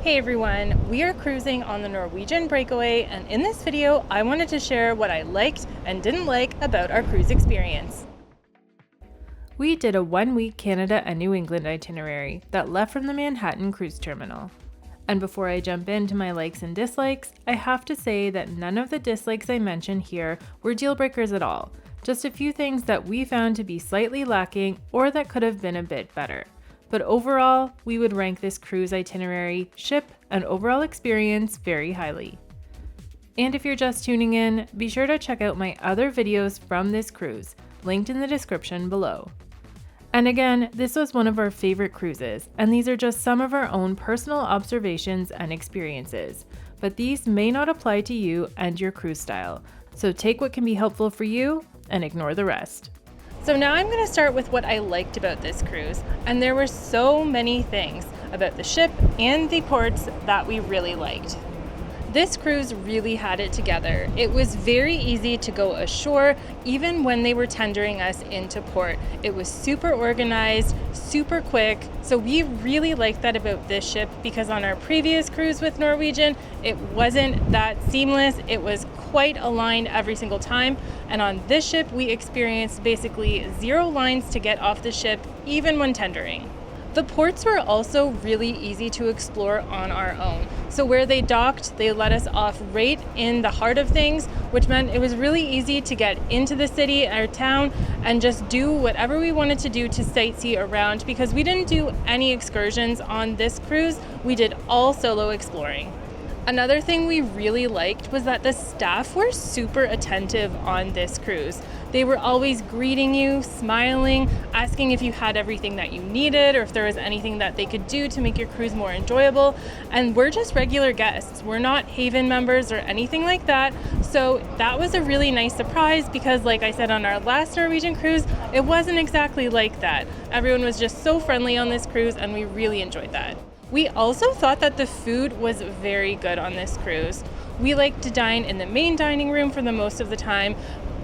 Hey everyone, we are cruising on the Norwegian Breakaway, and in this video I wanted to share what I liked and didn't like about our cruise experience. We did a 1-week Canada and New England itinerary that left from the Manhattan cruise terminal. And before I jump into my likes and dislikes, I have to say that none of the dislikes I mention here were deal breakers at all, just a few things that we found to be slightly lacking or that could have been a bit better. But overall, we would rank this cruise itinerary, ship, and overall experience very highly. And if you're just tuning in, be sure to check out my other videos from this cruise, linked in the description below. And again, this was one of our favorite cruises, and these are just some of our own personal observations and experiences. But these may not apply to you and your cruise style, so take what can be helpful for you and ignore the rest. So now I'm going to start with what I liked about this cruise, and there were so many things about the ship and the ports that we really liked. This cruise really had it together. It was very easy to go ashore even when they were tendering us into port. It was super organized, super quick, so we really liked that about this ship because on our previous cruise with Norwegian, it wasn't that seamless. It was quite aligned every single time, and on this ship we experienced basically 0 lines to get off the ship even when tendering. The ports were also really easy to explore on our own. So where they docked, they let us off right in the heart of things, which meant it was really easy to get into the city or town and just do whatever we wanted to do to sightsee around, because we didn't do any excursions on this cruise. We did all solo exploring. Another thing we really liked was that the staff were super attentive on this cruise. They were always greeting you, smiling, asking if you had everything that you needed or if there was anything that they could do to make your cruise more enjoyable. And we're just regular guests. We're not Haven members or anything like that. So that was a really nice surprise because, like I said on our last Norwegian cruise, it wasn't exactly like that. Everyone was just so friendly on this cruise and we really enjoyed that. We also thought that the food was very good on this cruise. We liked to dine in the main dining room for the most of the time,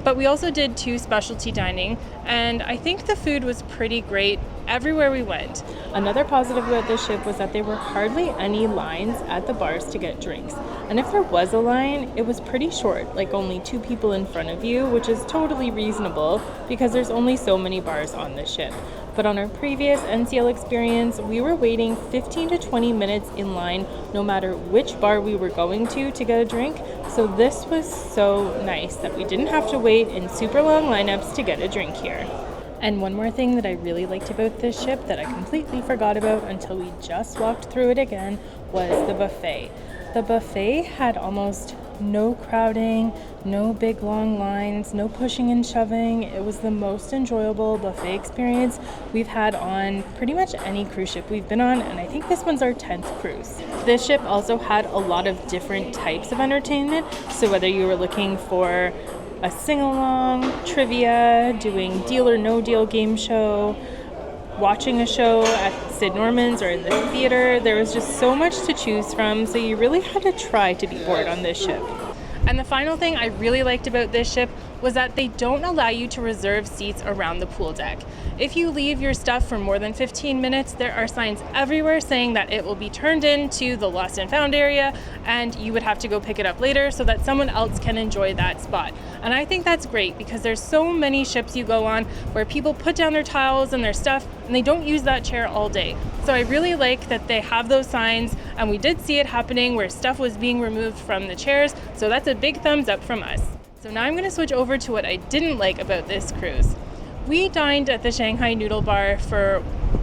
but we also did 2 specialty dining, and I think the food was pretty great everywhere we went. Another positive about this ship was that there were hardly any lines at the bars to get drinks. And if there was a line, it was pretty short, like only 2 people in front of you, which is totally reasonable because there's only so many bars on the ship. But on our previous NCL experience, we were waiting 15 to 20 minutes in line no matter which bar we were going to get a drink. So this was so nice that we didn't have to wait in super long lineups to get a drink here. And one more thing that I really liked about this ship that I completely forgot about until we just walked through it again was the buffet. The buffet had almost no crowding, no big long lines, no pushing and shoving. It was the most enjoyable buffet experience we've had on pretty much any cruise ship we've been on, and I think this one's our 10th cruise. This ship also had a lot of different types of entertainment, so whether you were looking for a sing-along, trivia, doing deal or no deal game show, watching a show at Sid Norman's or in the theater, there was just so much to choose from, so you really had to try to be bored on this ship. And the final thing I really liked about this ship was that they don't allow you to reserve seats around the pool deck. If you leave your stuff for more than 15 minutes, there are signs everywhere saying that it will be turned into the lost and found area and you would have to go pick it up later so that someone else can enjoy that spot. And I think that's great because there's so many ships you go on where people put down their towels and their stuff and they don't use that chair all day. So I really like that they have those signs, and we did see it happening where stuff was being removed from the chairs, so that's a big thumbs up from us. So now I'm going to switch over to what I didn't like about this cruise. We dined at the Shanghai Noodle Bar for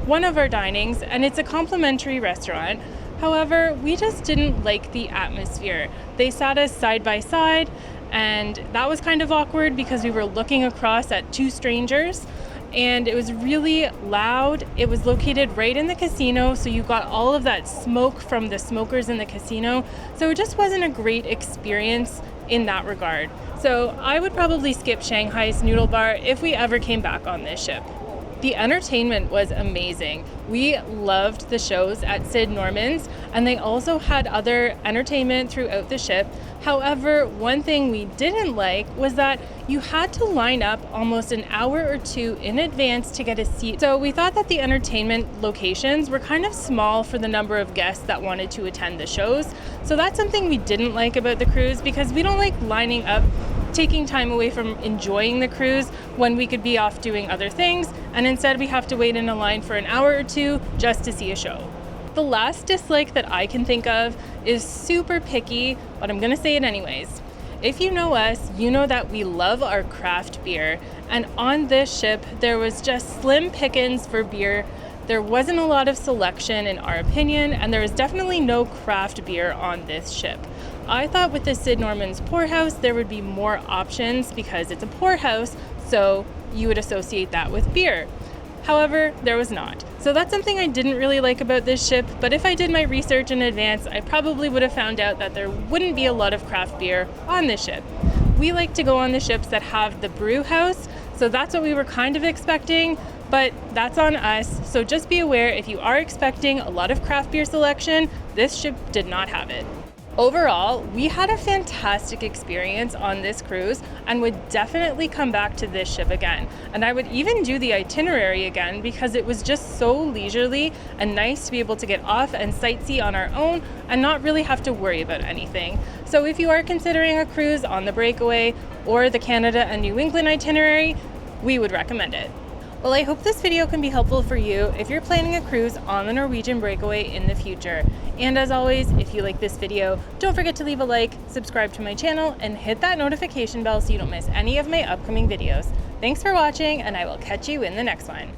one of our dinings, and it's a complimentary restaurant. However, we just didn't like the atmosphere. They sat us side by side, and that was kind of awkward because we were looking across at 2 strangers, and it was really loud. It was located right in the casino, so you got all of that smoke from the smokers in the casino. So it just wasn't a great experience in that regard. So I would probably skip Shanghai's Noodle Bar if we ever came back on this ship. The entertainment was amazing. We loved the shows at Sid Norman's, and they also had other entertainment throughout the ship. However, one thing we didn't like was that you had to line up almost an hour or two in advance to get a seat. So we thought that the entertainment locations were kind of small for the number of guests that wanted to attend the shows. So that's something we didn't like about the cruise, because we don't like lining up, taking time away from enjoying the cruise when we could be off doing other things, and instead we have to wait in a line for an hour or two just to see a show. The last dislike that I can think of is super picky, but I'm gonna say it anyways. If you know us, you know that we love our craft beer, and on this ship there was just slim pickings for beer. There wasn't a lot of selection in our opinion, and there was definitely no craft beer on this ship. I thought with the Sid Norman's Poorhouse there would be more options because it's a poorhouse, so you would associate that with beer. However, there was not. So that's something I didn't really like about this ship, but if I did my research in advance, I probably would have found out that there wouldn't be a lot of craft beer on this ship. We like to go on the ships that have the brew house, so that's what we were kind of expecting, but that's on us. So just be aware, if you are expecting a lot of craft beer selection, this ship did not have it. Overall, we had a fantastic experience on this cruise and would definitely come back to this ship again. And I would even do the itinerary again because it was just so leisurely and nice to be able to get off and sightsee on our own and not really have to worry about anything. So if you are considering a cruise on the Breakaway or the Canada and New England itinerary, we would recommend it. Well, I hope this video can be helpful for you if you're planning a cruise on the Norwegian Breakaway in the future. And as always, if you like this video, don't forget to leave a like, subscribe to my channel, and hit that notification bell so you don't miss any of my upcoming videos. Thanks for watching, and I will catch you in the next one.